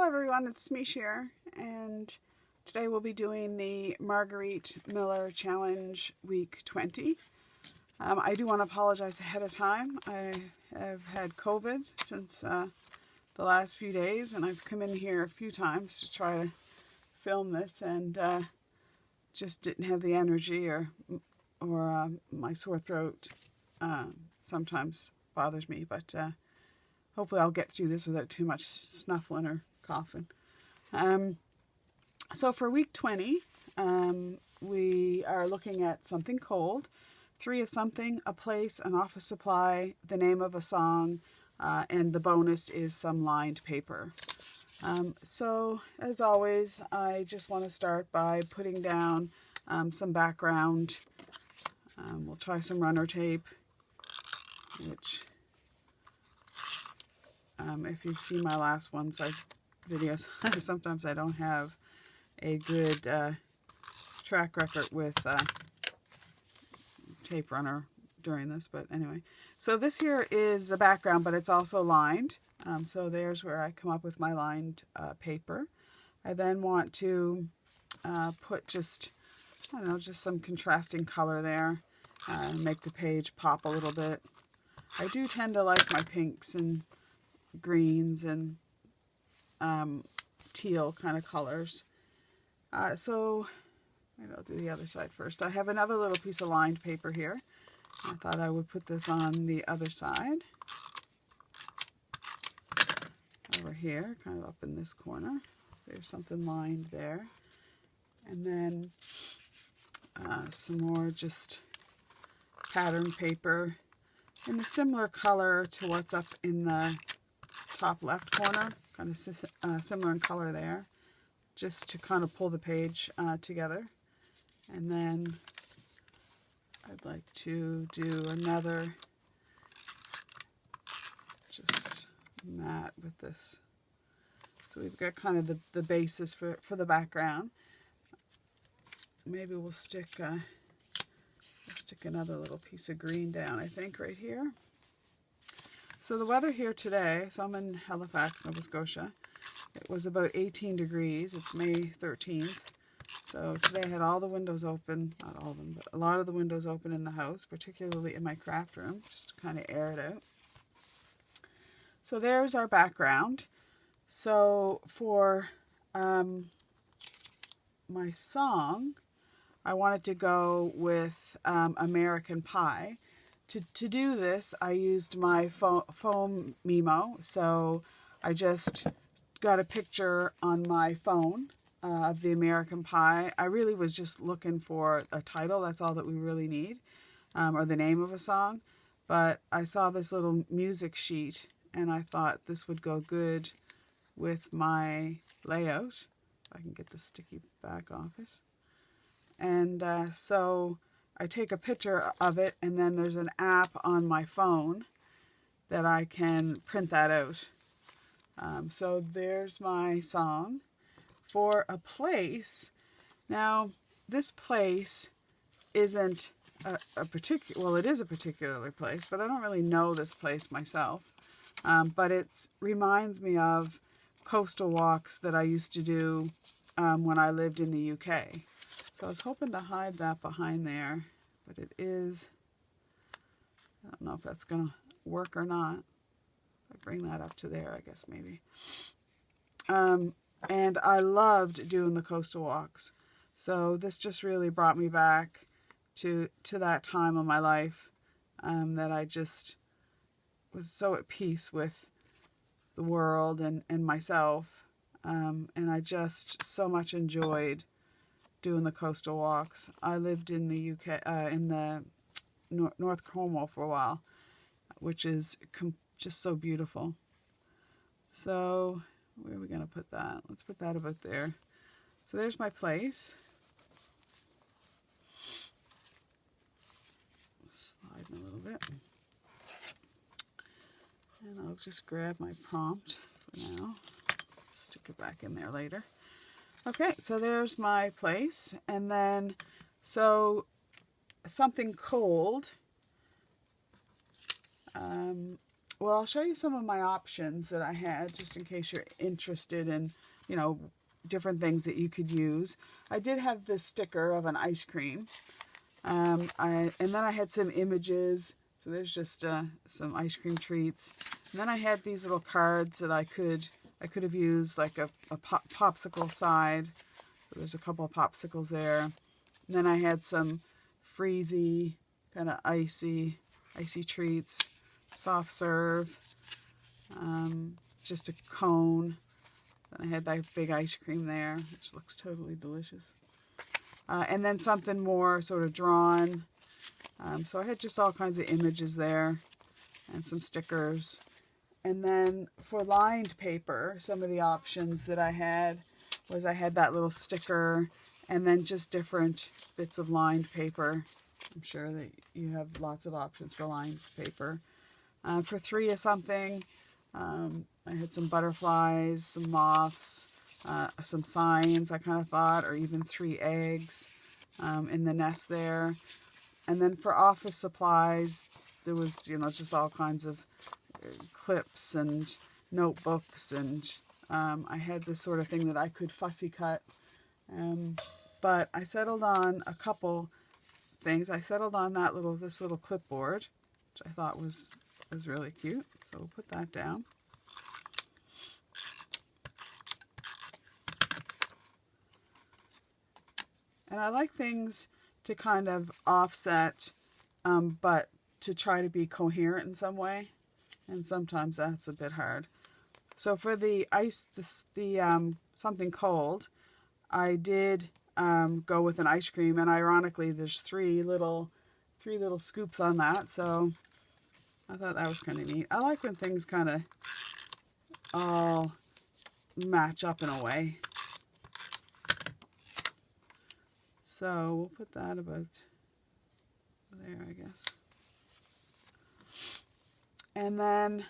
everyone, it's Mish here, and today we'll be doing the Margarete Miller Challenge Week 20. I do want to apologize ahead of time. I have had COVID since the last few days, and I've come in here a few times to try to film this, and just didn't have the energy, or my sore throat sometimes bothers me, but hopefully I'll get through this without too much snuffling or coughing. So for week 20, we are looking at something cold, 3 of something, a place, an office supply, the name of a song, and the bonus is some lined paper. So as always, I just want to start by putting down some background. We'll try some runner tape, which if you've seen my last videos, sometimes I don't have a good track record with tape runner during this, but anyway. So this here is the background, but it's also lined. So there's where I come up with my lined paper. I then want to put just some contrasting color there, make the page pop a little bit. I do tend to like my pinks and greens and teal kind of colors. So maybe I'll do the other side first. I have another little piece of lined paper here. I thought I would put this on the other side. Over here, kind of up in this corner. There's something lined there. And then some more just pattern paper in a similar color to what's up in the top left corner, kind of similar in color there, just to kind of pull the page together. And then I'd like to do another just mat with this. So we've got kind of the basis for the background. Maybe we'll stick another little piece of green down, I think, right here. So the weather here today, so I'm in Halifax, Nova Scotia. It was about 18 degrees. It's May 13th. So today I had all the windows open, not all of them, but a lot of the windows open in the house, particularly in my craft room, just to kind of air it out. So there's our background. So for my song, I wanted to go with American Pie. To do this, I used my foam Memo. So I just got a picture on my phone of the American Pie. I really was just looking for a title. That's all that we really need, or the name of a song. But I saw this little music sheet, and I thought this would go good with my layout. If I can get the sticky back off it. And so I take a picture of it, and then there's an app on my phone that I can print that out. So there's my song. For a place, now this place isn't a particular, well, it is a particular place, but I don't really know this place myself. But it reminds me of coastal walks that I used to do when I lived in the UK. So I was hoping to hide that behind there, but it is, I don't know if that's going to work or not. If I bring that up to there, I guess maybe. And I loved doing the coastal walks. So this just really brought me back to that time of my life that I just was so at peace with the world and myself. And I just so much enjoyed doing the coastal walks. I lived in the UK, in the North Cornwall for a while, which is just so beautiful. So where are we going to put that? Let's put that about there. So there's my place. Sliding a little bit. And I'll just grab my prompt for now. Stick it back in there later. Okay, so there's my place. And then, so something cold. well, I'll show you some of my options that I had, just in case you're interested in, you know, different things that you could use. I did have this sticker of an ice cream. And then I had some images. So there's just some ice cream treats. And then I had these little cards that I could have used, like a popsicle side. So there's a couple of popsicles there. And then I had some freezy, kind of icy treats, soft serve, just a cone. Then I had that big ice cream there, which looks totally delicious. And then something more sort of drawn. So I had just all kinds of images there and some stickers. And then for lined paper, some of the options that I had was I had that little sticker and then just different bits of lined paper. I'm sure that you have lots of options for lined paper. For 3 of something, I had some butterflies, some moths, some signs I kind of thought, or even 3 eggs in the nest there. And then for office supplies, there was, you know, just all kinds of clips and notebooks, and I had this sort of thing that I could fussy cut. But I settled on a couple things. I settled on this little clipboard, which I thought was really cute. So we'll put that down. And I like things to kind of offset, but to try to be coherent in some way. And sometimes that's a bit hard. So for the something cold, I did go with an ice cream, and ironically, there's three little scoops on that. So I thought that was kind of neat. I like when things kind of all match up in a way. So we'll put that about there, I guess. And then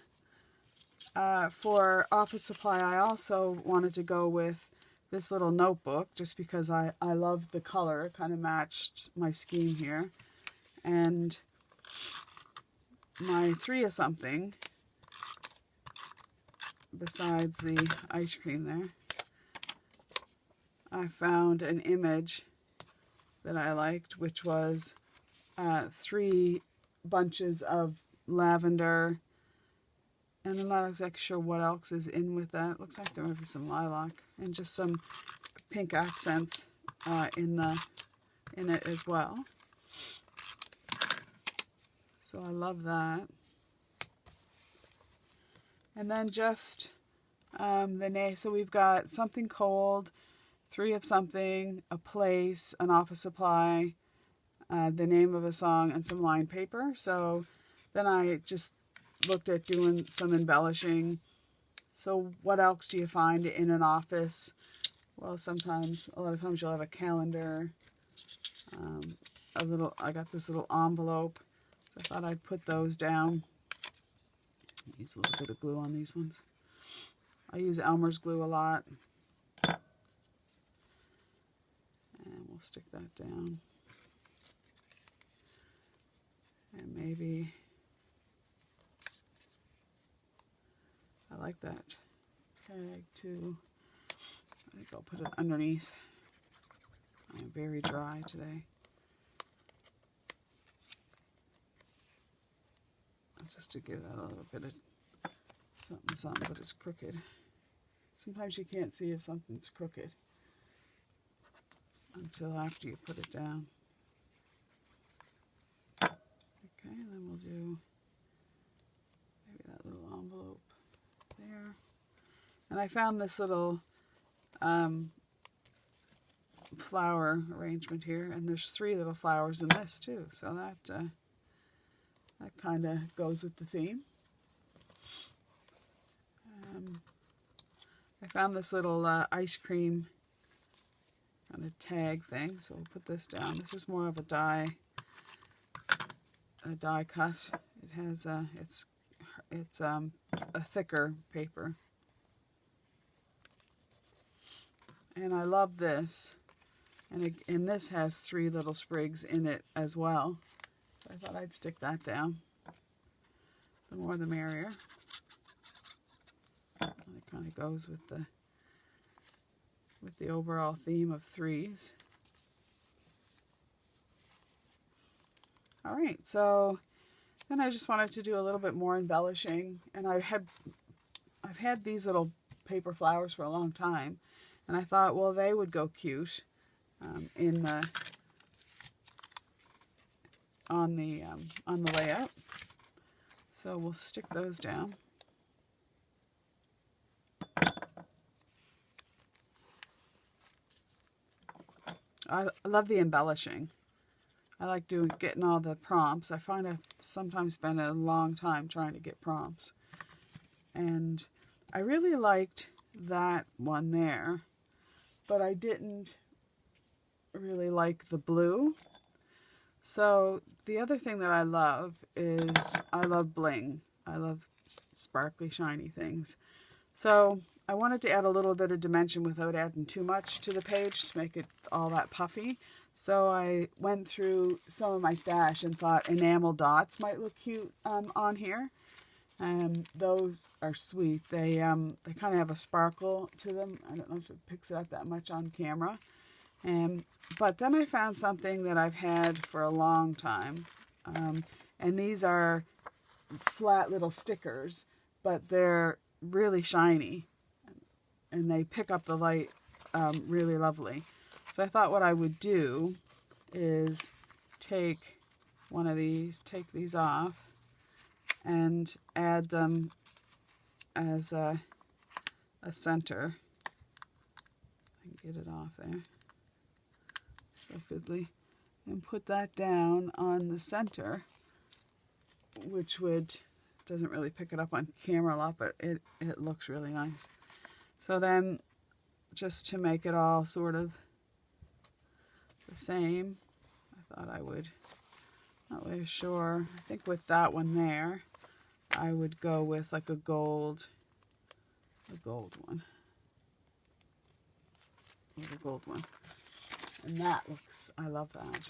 for office supply, I also wanted to go with this little notebook, just because I loved the color. It kind of matched my scheme here. And my 3 of something, besides the ice cream there, I found an image that I liked, which was 3 bunches of lavender, and I'm not exactly sure what else is in with that. Looks like there might be some lilac and just some pink accents in it as well. So I love that. And then just so we've got something cold, 3 of something, a place, an office supply, the name of a song, and some lined paper. So then I just looked at doing some embellishing. So what else do you find in an office? Well, a lot of times you'll have a calendar, I got this little envelope. So I thought I'd put those down. Use a little bit of glue on these ones. I use Elmer's glue a lot. And we'll stick that down. And maybe, I like that tag too. I think I'll put it underneath. I'm very dry today. Just to give that a little bit of something, but it's crooked. Sometimes you can't see if something's crooked until after you put it down. Okay, and then we'll do maybe that little envelope there. And I found this little flower arrangement here, and there's 3 little flowers in this too, so that kind of goes with the theme. I found this little ice cream kind of tag thing, so we'll put this down. This is more of a die cut. It has it's a thicker paper, and I love this. And this has 3 little sprigs in it as well. So I thought I'd stick that down. The more the merrier. It kind of goes with the overall theme of threes. All right, so then I just wanted to do a little bit more embellishing, and I've had these little paper flowers for a long time, and I thought, well, they would go cute on the layout. So we'll stick those down. I love the embellishing. I like getting all the prompts. I find I sometimes spend a long time trying to get prompts. And I really liked that one there, but I didn't really like the blue. So the other thing that I love is I love bling. I love sparkly, shiny things. So I wanted to add a little bit of dimension without adding too much to the page to make it all that puffy. So I went through some of my stash and thought enamel dots might look cute on here. And those are sweet. They kind of have a sparkle to them. I don't know if it picks it up that much on camera. But then I found something that I've had for a long time. And these are flat little stickers, but they're really shiny. And they pick up the light really lovely. So I thought what I would do is take one of these, take these off, and add them as a center. I can get it off there. So fiddly. And put that down on the center, which doesn't really pick it up on camera a lot, but it looks really nice. So then, just to make it all sort of the same, I thought I would, not really sure, I think with that one there, I would go with like a gold one. The gold one. And that looks, I love that.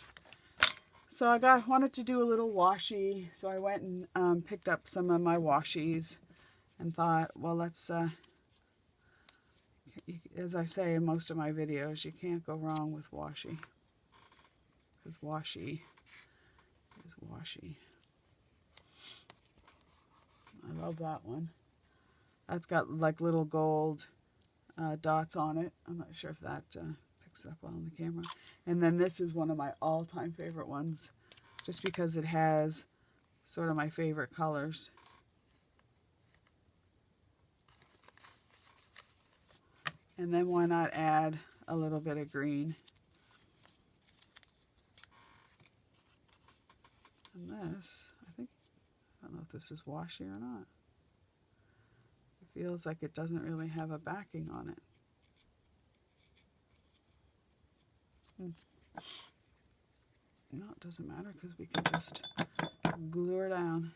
So I wanted to do a little washi, so I went and picked up some of my washies and thought, well, let's, as I say in most of my videos, you can't go wrong with washi. Because washi is washi. I love that one. That's got like little gold dots on it. I'm not sure if that picks it up well on the camera. And then this is one of my all-time favorite ones, just because it has sort of my favorite colors. And then why not add a little bit of green? And this, I don't know if this is washi or not. It feels like it doesn't really have a backing on it. No, it doesn't matter because we can just glue her down.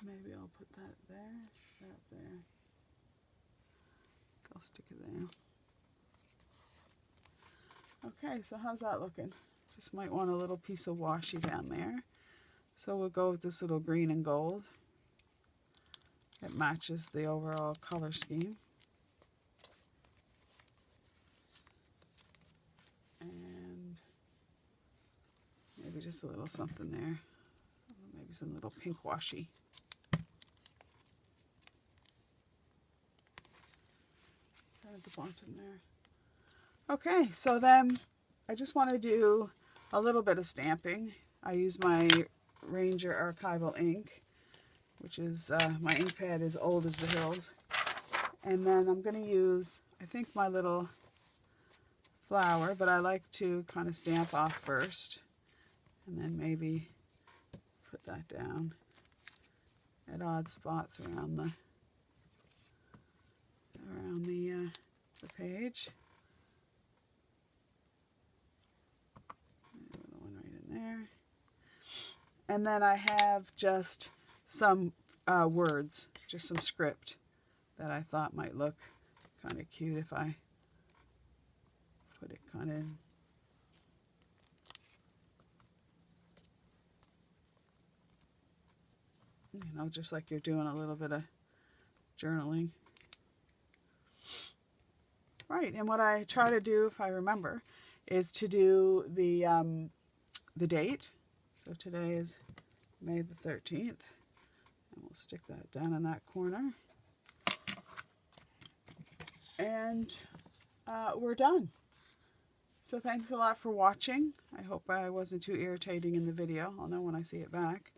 Maybe I'll put that there, that there. I'll stick it there. Okay, so how's that looking? Just might want a little piece of washi down there. So we'll go with this little green and gold. It matches the overall color scheme. And maybe just a little something there. Maybe some little pink washi. At the bottom there. Okay, so then I just want to do a little bit of stamping. I use my Ranger archival ink, which is my ink pad is old as the hills. And then I'm going to use, I think, my little flower, but I like to kind of stamp off first and then maybe put that down at odd spots around the page. Another one right in there. And then I have just some words, just some script that I thought might look kind of cute if I put it kind of you know, just like you're doing a little bit of journaling. Right, and what I try to do, if I remember, is to do the date. So today is May the 13th, and we'll stick that down in that corner. And we're done. So thanks a lot for watching. I hope I wasn't too irritating in the video. I'll know when I see it back.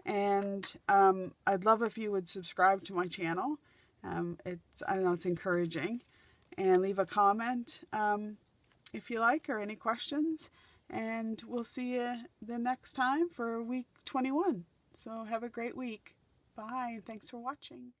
And I'd love if you would subscribe to my channel. I know it's encouraging. And leave a comment if you like, or any questions. And we'll see you the next time for week 21. So have a great week. Bye, and thanks for watching.